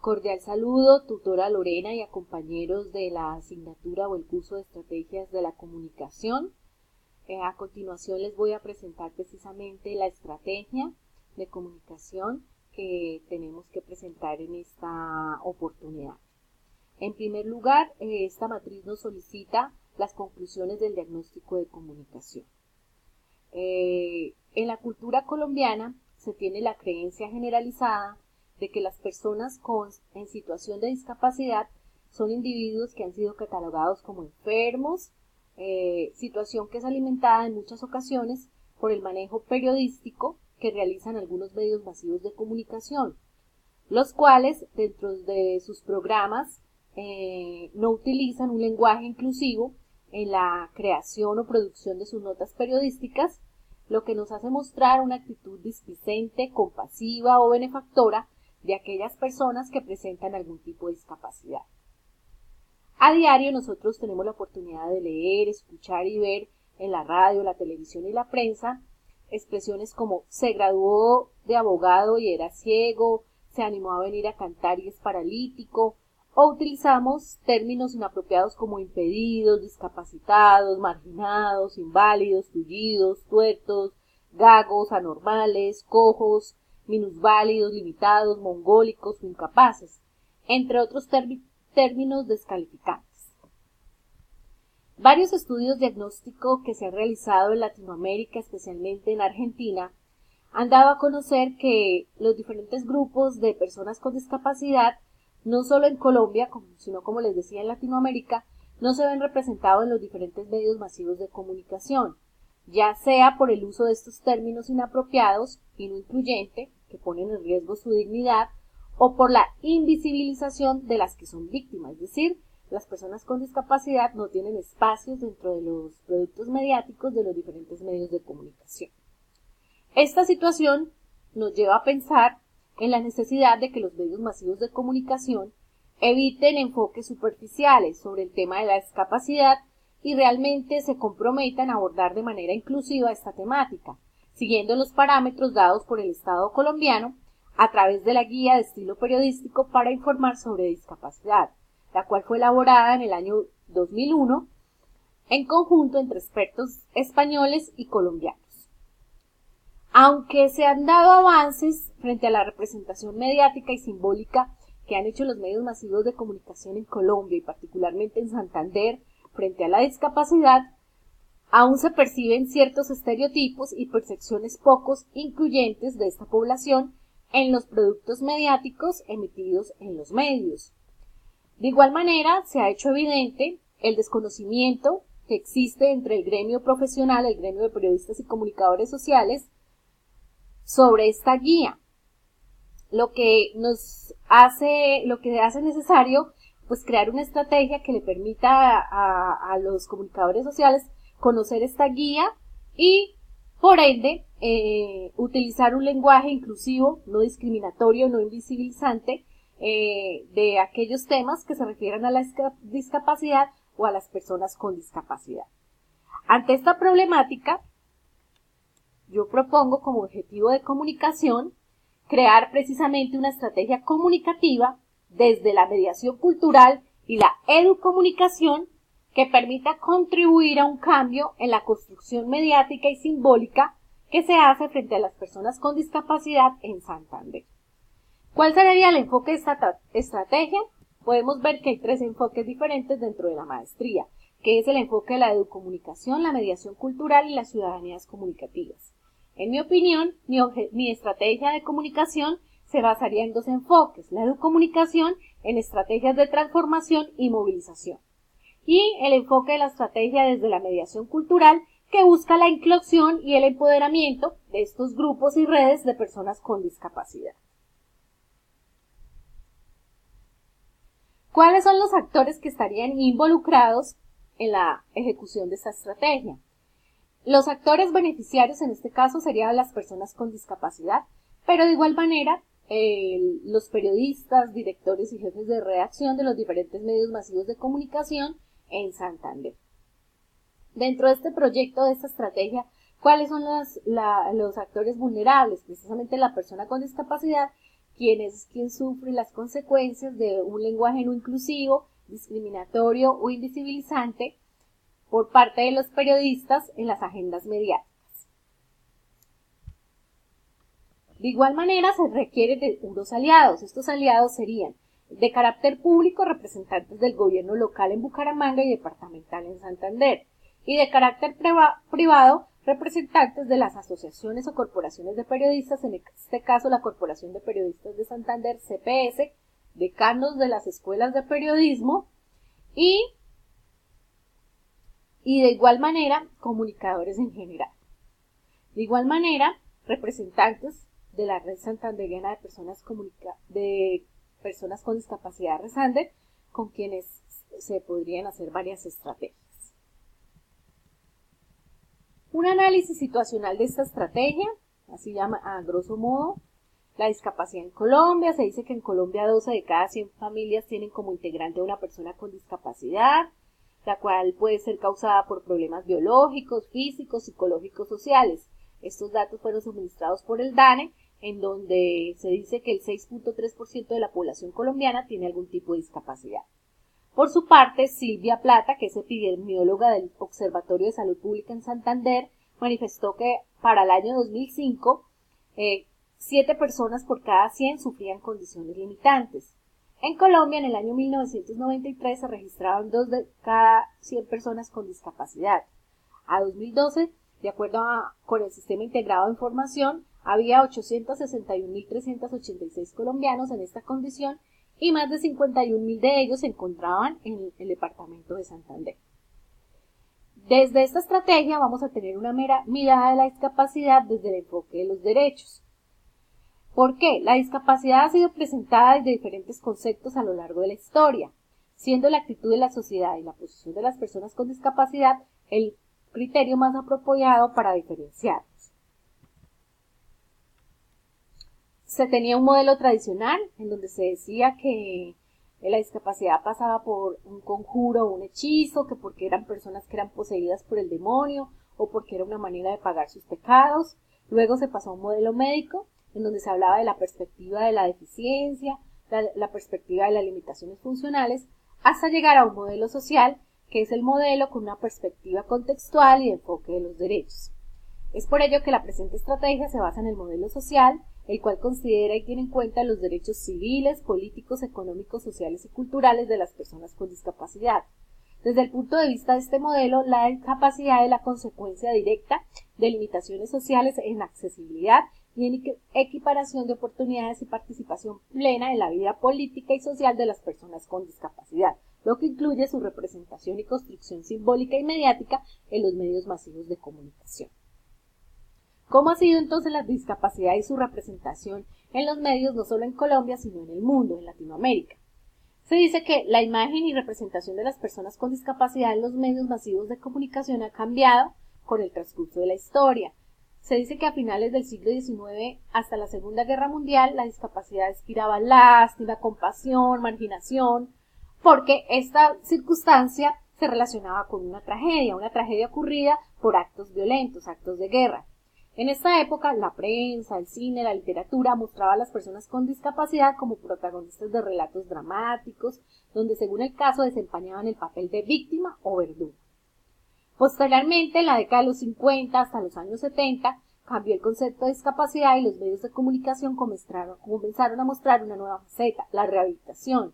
Cordial saludo, tutora Lorena y a compañeros de la asignatura o el curso de Estrategias de la Comunicación. A continuación les voy a presentar precisamente la estrategia de comunicación que tenemos que presentar en esta oportunidad. En primer lugar, esta matriz nos solicita las conclusiones del diagnóstico de comunicación. En la cultura colombiana se tiene la creencia generalizada de que las personas en situación de discapacidad son individuos que han sido catalogados como enfermos, situación que es alimentada en muchas ocasiones por el manejo periodístico que realizan algunos medios masivos de comunicación, los cuales dentro de sus programas no utilizan un lenguaje inclusivo en la creación o producción de sus notas periodísticas, lo que nos hace mostrar una actitud displicente, compasiva o benefactora de aquellas personas que presentan algún tipo de discapacidad. A diario nosotros tenemos la oportunidad de leer, escuchar y ver en la radio, la televisión y la prensa expresiones como se graduó de abogado y era ciego, se animó a venir a cantar y es paralítico, o utilizamos términos inapropiados como impedidos, discapacitados, marginados, inválidos, tullidos, tuertos, gagos, anormales, cojos, minusválidos, limitados, mongólicos o incapaces, entre otros términos descalificantes. Varios estudios diagnósticos que se han realizado en Latinoamérica, especialmente en Argentina, han dado a conocer que los diferentes grupos de personas con discapacidad, no solo en Colombia, sino como les decía en Latinoamérica, no se ven representados en los diferentes medios masivos de comunicación, ya sea por el uso de estos términos inapropiados y no incluyente, que ponen en riesgo su dignidad, o por la invisibilización de las que son víctimas, es decir, las personas con discapacidad no tienen espacios dentro de los productos mediáticos de los diferentes medios de comunicación. Esta situación nos lleva a pensar en la necesidad de que los medios masivos de comunicación eviten enfoques superficiales sobre el tema de la discapacidad y realmente se comprometan a abordar de manera inclusiva esta temática, siguiendo los parámetros dados por el Estado colombiano a través de la guía de estilo periodístico para informar sobre discapacidad, la cual fue elaborada en el año 2001 en conjunto entre expertos españoles y colombianos. Aunque se han dado avances frente a la representación mediática y simbólica que han hecho los medios masivos de comunicación en Colombia y particularmente en Santander frente a la discapacidad, aún se perciben ciertos estereotipos y percepciones pocos incluyentes de esta población en los productos mediáticos emitidos en los medios. De igual manera, se ha hecho evidente el desconocimiento que existe entre el gremio profesional, el gremio de periodistas y comunicadores sociales, sobre esta guía, lo que hace necesario pues crear una estrategia que le permita a los comunicadores sociales conocer esta guía y por ende utilizar un lenguaje inclusivo, no discriminatorio, no invisibilizante de aquellos temas que se refieran a la discapacidad o a las personas con discapacidad. Ante esta problemática, yo propongo como objetivo de comunicación crear precisamente una estrategia comunicativa desde la mediación cultural y la educomunicación que permita contribuir a un cambio en la construcción mediática y simbólica que se hace frente a las personas con discapacidad en Santander. ¿Cuál sería el enfoque de esta estrategia? Podemos ver que hay 3 enfoques diferentes dentro de la maestría, que es el enfoque de la educomunicación, la mediación cultural y las ciudadanías comunicativas. En mi opinión, mi estrategia de comunicación se basaría en 2 enfoques, la educomunicación en estrategias de transformación y movilización, y el enfoque de la estrategia desde la mediación cultural que busca la inclusión y el empoderamiento de estos grupos y redes de personas con discapacidad. ¿Cuáles son los actores que estarían involucrados en la ejecución de esta estrategia? Los actores beneficiarios en este caso serían las personas con discapacidad, pero de igual manera los periodistas, directores y jefes de redacción de los diferentes medios masivos de comunicación en Santander. Dentro de este proyecto, de esta estrategia, ¿cuáles son los actores vulnerables? Precisamente la persona con discapacidad quien sufre las consecuencias de un lenguaje no inclusivo, discriminatorio o invisibilizante por parte de los periodistas en las agendas mediáticas. De igual manera, se requiere de unos aliados. Estos aliados serían de carácter público, representantes del gobierno local en Bucaramanga y departamental en Santander, y de carácter privado, representantes de las asociaciones o corporaciones de periodistas, en este caso la Corporación de Periodistas de Santander, CPS, decanos de las escuelas de periodismo y de igual manera comunicadores en general. De igual manera, representantes de la Red Santanderiana de personas con discapacidad Resander, con quienes se podrían hacer varias estrategias. Un análisis situacional de esta estrategia, así llama a grosso modo, la discapacidad en Colombia. Se dice que en Colombia 12 de cada 100 familias tienen como integrante a una persona con discapacidad, la cual puede ser causada por problemas biológicos, físicos, psicológicos, sociales. Estos datos fueron suministrados por el DANE, en donde se dice que el 6.3% de la población colombiana tiene algún tipo de discapacidad. Por su parte, Silvia Plata, que es epidemióloga del Observatorio de Salud Pública en Santander, manifestó que para el año 2005, 7 personas por cada 100 sufrían condiciones limitantes. En Colombia, en el año 1993, se registraron 2 de cada 100 personas con discapacidad. A 2012, de acuerdo con el Sistema Integrado de Información, había 861.386 colombianos en esta condición y más de 51.000 de ellos se encontraban en el departamento de Santander. Desde esta estrategia vamos a tener una mirada de la discapacidad desde el enfoque de los derechos. ¿Por qué? La discapacidad ha sido presentada desde diferentes conceptos a lo largo de la historia, siendo la actitud de la sociedad y la posición de las personas con discapacidad el criterio más apropiado para diferenciarlos. Se tenía un modelo tradicional en donde se decía que la discapacidad pasaba por un conjuro o un hechizo, que porque eran personas que eran poseídas por el demonio o porque era una manera de pagar sus pecados. Luego se pasó a un modelo médico en donde se hablaba de la perspectiva de la deficiencia, la perspectiva de las limitaciones funcionales, hasta llegar a un modelo social, que es el modelo con una perspectiva contextual y de enfoque de los derechos. Es por ello que la presente estrategia se basa en el modelo social, el cual considera y tiene en cuenta los derechos civiles, políticos, económicos, sociales y culturales de las personas con discapacidad. Desde el punto de vista de este modelo, la discapacidad es la consecuencia directa de limitaciones sociales en accesibilidad y en equiparación de oportunidades y participación plena en la vida política y social de las personas con discapacidad, lo que incluye su representación y construcción simbólica y mediática en los medios masivos de comunicación. ¿Cómo ha sido entonces la discapacidad y su representación en los medios, no solo en Colombia, sino en el mundo, en Latinoamérica? Se dice que la imagen y representación de las personas con discapacidad en los medios masivos de comunicación ha cambiado con el transcurso de la historia. Se dice que a finales del siglo XIX hasta la Segunda Guerra Mundial la discapacidad inspiraba lástima, compasión, marginación, porque esta circunstancia se relacionaba con una tragedia ocurrida por actos violentos, actos de guerra. En esta época, la prensa, el cine, la literatura mostraba a las personas con discapacidad como protagonistas de relatos dramáticos, donde según el caso desempeñaban el papel de víctima o verdugo. Posteriormente, en la década de los 50 hasta los años 70, cambió el concepto de discapacidad y los medios de comunicación comenzaron a mostrar una nueva faceta, la rehabilitación.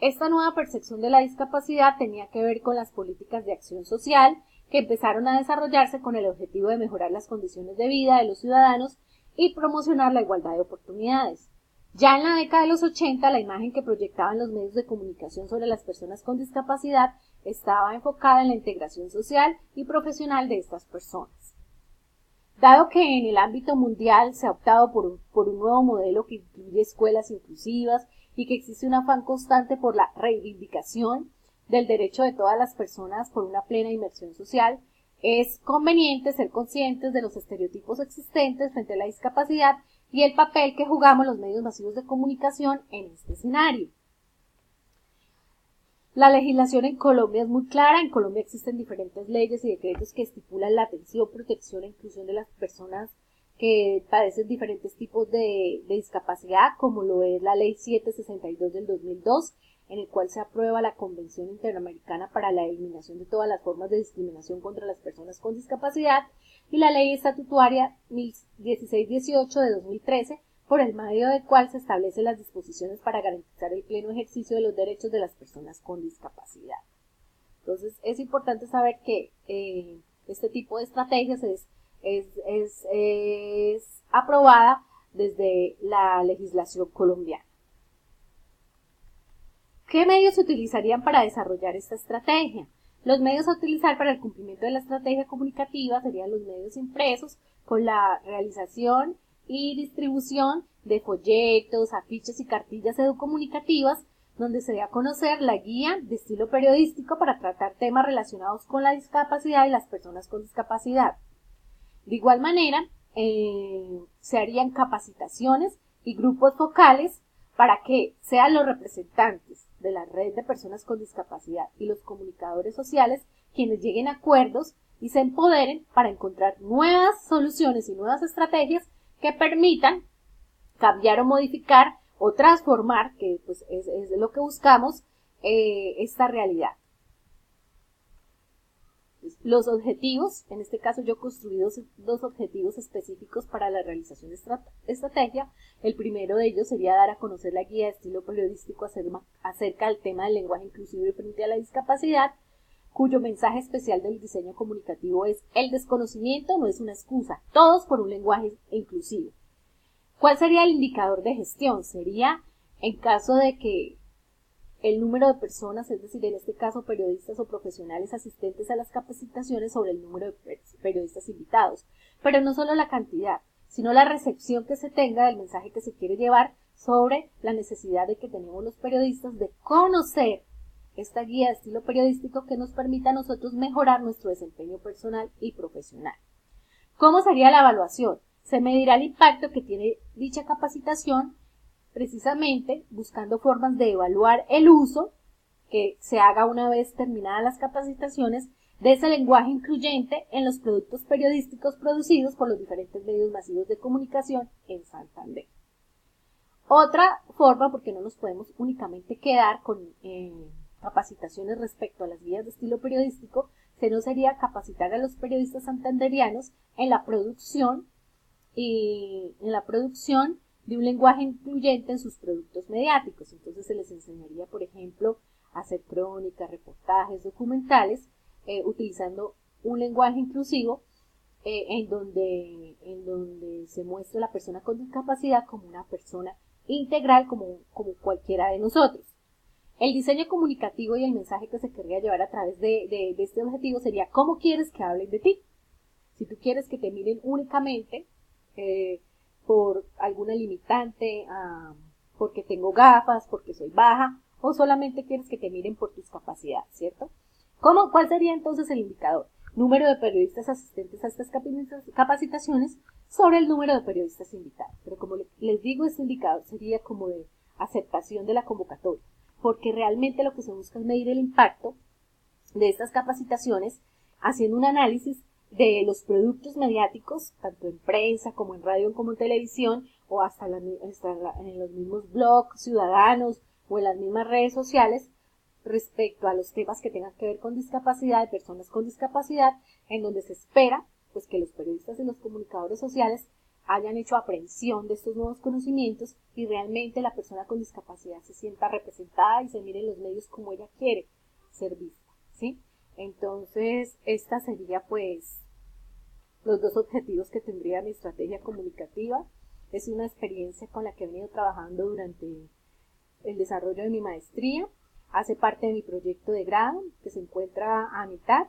Esta nueva percepción de la discapacidad tenía que ver con las políticas de acción social que empezaron a desarrollarse con el objetivo de mejorar las condiciones de vida de los ciudadanos y promocionar la igualdad de oportunidades. Ya en la década de los 80, la imagen que proyectaban los medios de comunicación sobre las personas con discapacidad estaba enfocada en la integración social y profesional de estas personas. Dado que en el ámbito mundial se ha optado por un nuevo modelo que incluye escuelas inclusivas y que existe un afán constante por la reivindicación del derecho de todas las personas por una plena inmersión social, es conveniente ser conscientes de los estereotipos existentes frente a la discapacidad y el papel que jugamos los medios masivos de comunicación en este escenario. La legislación en Colombia es muy clara. En Colombia existen diferentes leyes y decretos que estipulan la atención, protección e inclusión de las personas que padecen diferentes tipos de discapacidad, como lo es la Ley 762 del 2002, en el cual se aprueba la Convención Interamericana para la Eliminación de todas las formas de discriminación contra las personas con discapacidad, y la Ley Estatutaria 1618 de 2013, por el medio del cual se establecen las disposiciones para garantizar el pleno ejercicio de los derechos de las personas con discapacidad. Entonces, es importante saber que este tipo de estrategias es aprobada desde la legislación colombiana. ¿Qué medios se utilizarían para desarrollar esta estrategia? Los medios a utilizar para el cumplimiento de la estrategia comunicativa serían los medios impresos, con la realización y distribución de folletos, afiches y cartillas educomunicativas, donde se dé a conocer la guía de estilo periodístico para tratar temas relacionados con la discapacidad y las personas con discapacidad. De igual manera, se harían capacitaciones y grupos focales para que sean los representantes de la red de personas con discapacidad y los comunicadores sociales quienes lleguen a acuerdos y se empoderen para encontrar nuevas soluciones y nuevas estrategias que permitan cambiar o modificar o transformar, que pues es lo que buscamos, esta realidad. Los objetivos, en este caso yo construí dos objetivos específicos para la realización de esta estrategia. El primero de ellos sería dar a conocer la guía de estilo periodístico acerca del tema del lenguaje inclusivo y frente a la discapacidad, cuyo mensaje especial del diseño comunicativo es: el desconocimiento no es una excusa, todos por un lenguaje inclusivo. ¿Cuál sería el indicador de gestión? Sería en caso de que el número de personas, es decir, en este caso periodistas o profesionales asistentes a las capacitaciones, sobre el número de periodistas invitados. Pero no solo la cantidad, sino la recepción que se tenga del mensaje que se quiere llevar sobre la necesidad de que tenemos los periodistas de conocer esta guía de estilo periodístico que nos permita a nosotros mejorar nuestro desempeño personal y profesional. ¿Cómo sería la evaluación? Se medirá el impacto que tiene dicha capacitación, precisamente buscando formas de evaluar el uso que se haga una vez terminadas las capacitaciones de ese lenguaje incluyente en los productos periodísticos producidos por los diferentes medios masivos de comunicación en Santander. Otra forma, porque no nos podemos únicamente quedar con capacitaciones respecto a las guías de estilo periodístico, sería capacitar a los periodistas santanderianos en la producción de un lenguaje incluyente en sus productos mediáticos. Entonces se les enseñaría, por ejemplo, a hacer crónicas, reportajes, documentales, utilizando un lenguaje inclusivo en donde se muestra la persona con discapacidad como una persona integral, como cualquiera de nosotros. El diseño comunicativo y el mensaje que se querría llevar a través de este objetivo sería: ¿cómo quieres que hablen de ti? Si tú quieres que te miren únicamente por alguna limitante, porque tengo gafas, porque soy baja, o solamente quieres que te miren por tus capacidades, ¿cierto? ¿Cuál sería entonces el indicador? Número de periodistas asistentes a estas capacitaciones sobre el número de periodistas invitados. Pero como les digo, este indicador sería como de aceptación de la convocatoria, porque realmente lo que se busca es medir el impacto de estas capacitaciones haciendo un análisis de los productos mediáticos, tanto en prensa como en radio como en televisión, o hasta en los mismos blogs ciudadanos o en las mismas redes sociales, respecto a los temas que tengan que ver con discapacidad, de personas con discapacidad, en donde se espera pues que los periodistas y los comunicadores sociales hayan hecho aprehensión de estos nuevos conocimientos y realmente la persona con discapacidad se sienta representada y se mire en los medios como ella quiere ser vista, ¿sí? Entonces, esta sería pues los dos objetivos que tendría mi estrategia comunicativa. Es una experiencia con la que he venido trabajando durante el desarrollo de mi maestría. Hace parte de mi proyecto de grado, que se encuentra a mitad.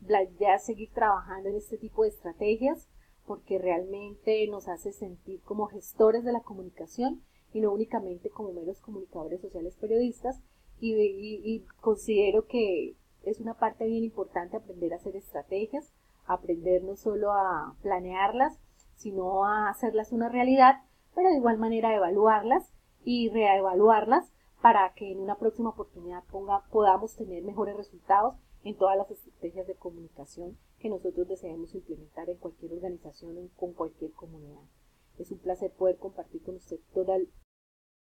La idea es seguir trabajando en este tipo de estrategias, porque realmente nos hace sentir como gestores de la comunicación y no únicamente como meros comunicadores sociales periodistas. Y considero que es una parte bien importante aprender a hacer estrategias, aprender no solo a planearlas, sino a hacerlas una realidad, pero de igual manera a evaluarlas y reevaluarlas para que en una próxima oportunidad podamos tener mejores resultados en todas las estrategias de comunicación que nosotros deseemos implementar en cualquier organización o con cualquier comunidad. Es un placer poder compartir con usted